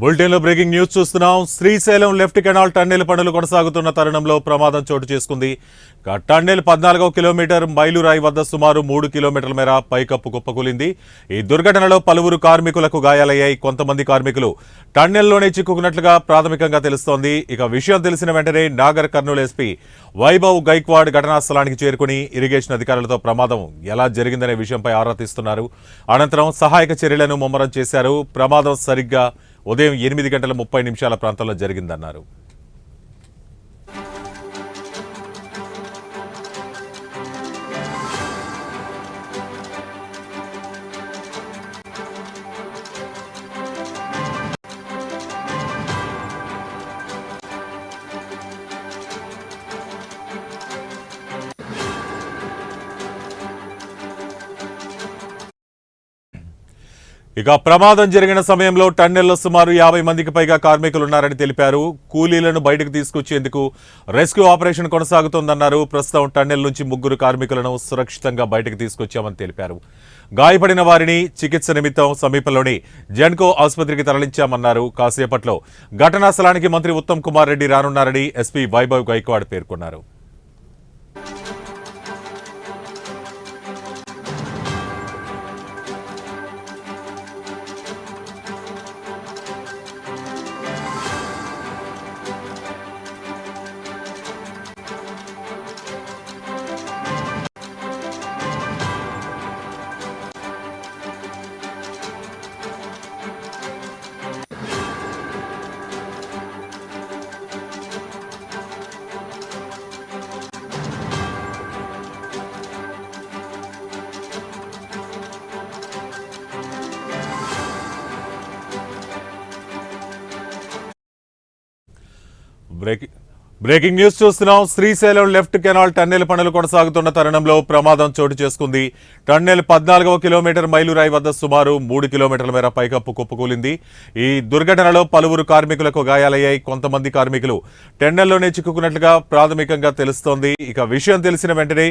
బులెటిన్లో breaking news చూస్తున్నాం. Srisailam left canal tunnel పనులు కొనసాగుతున్న తరుణంలో ప్రమాదం చోటు చేసుకుంది. టన్నెల్ 14వ కిలోమీటర్ మైలురాయి వద్ద సుమారు 3 కిలోమీటర్ల మేర పైకప్పు కుప్పకూలింది. ఈ దుర్ఘటనలో పలువురు కార్మికులకు గాయాలయ్యాయి. కొంతమంది కార్మికులు టన్నెల్లోనే చిక్కుకున్నట్లుగా ప్రాథమికంగా తెలుస్తోంది. ఇక విషయం తెలిసిన వెంటనే నాగర్ కర్నూలు ఎస్పీ వైభవ్ గైక్వాడ్ ఘటనా స్థలానికి చేరుకుని ఇరిగేషన్ అధికారులతో ప్రమాదం ఎలా జరిగిందనే విషయంపై ఆరా తీస్తున్నారు. అనంతరం సహాయక చర్యలను ముమ్మరం చేశారు. ప్రమాదం సరిగ్గా ఉదయం 8:30 ప్రాంతంలో జరిగిందన్నారు. ఇక ప్రమాదం జరిగిన సమయంలో టన్నెల్లో సుమారు 50 మందికి పైగా కార్మికులున్నారని తెలిపారు. కూలీలను బయటకు తీసుకొచ్చేందుకు రెస్క్యూ ఆపరేషన్ కొనసాగుతోందన్నారు. ప్రస్తుతం టన్నెల్ నుంచి 3 కార్మికులను సురక్షితంగా బయటకు తీసుకొచ్చామని తెలిపారు. గాయపడిన వారిని చికిత్స నిమిత్తం సమీపంలోని జెన్కో ఆసుపత్రికి తరలించామన్నారు. కాసేపట్లో ఘటనా స్థలానికి మంత్రి ఉత్తమ్ కుమార్ రెడ్డి రానున్నారని ఎస్పీ వైభవ్ గైక్వాడ్ పేర్కొన్నారు. బ్రేకింగ్ న్యూస్ చూస్తున్నాం. శ్రీశైలం లెఫ్ట్ కెనాల్ టన్నెల్ పనులు కొనసాగుతున్న తరుణంలో ప్రమాదం చోటు చేసుకుంది. టన్నెల్ 14వ కిలోమీటర్ మైలురాయి వద్ద సుమారు 3 కిలోమీటర్ల మేర పైకప్పు కుప్పకూలింది. ఈ దుర్ఘటనలో పలువురు కార్మికులకు గాయాలయ్యాయి. కొంతమంది కార్మికులు టన్నెల్లోనే చిక్కుకున్నట్లుగా ప్రాథమికంగా తెలుస్తోంది. ఇక విషయం తెలిసిన వెంటనే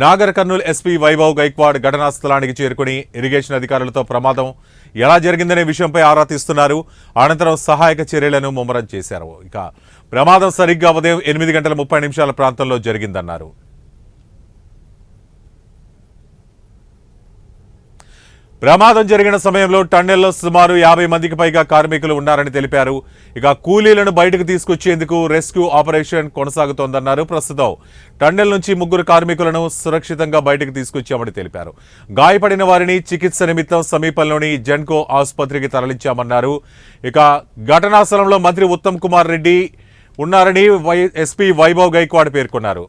నాగర్ కర్నూలు ఎస్పీ వైభవ్ గైక్వాడ్ ఘటనా స్థలానికి చేరుకుని ఇరిగేషన్ అధికారులతో ప్రమాదం ఎలా జరిగిందనే విషయంపై ఆరా తీస్తున్నారు. అనంతరం సహాయక చర్యలను ముమ్మరం చేశారు. ఇక ప్రమాదం సరిగ్గా ఉదయం 8:30 ప్రాంతంలో జరిగిందన్నారు. ప్రమాదం జరిగిన సమయంలో టన్నెల్లో సుమారు 50 మందికి పైగా కార్మికులు ఉన్నారని తెలిపారు. ఇక కూలీలను బయటకు తీసుకొచ్చేందుకు రెస్క్యూ ఆపరేషన్ కొనసాగుతోందన్నారు. ప్రస్తుతం టన్నెల్ నుంచి 3 కార్మికులను సురక్షితంగా బయటకు తీసుకొచ్చామని తెలిపారు. గాయపడిన వారిని చికిత్స నిమిత్తం సమీపంలోని జెన్కో ఆసుపత్రికి తరలించామన్నారు. ఇక ఘటనా స్థలంలో మంత్రి ఉత్తమ్ కుమార్ రెడ్డి ఉన్నారని ఎస్పీ వైభవ్ గైక్వాడ్ పేర్కొన్నారు.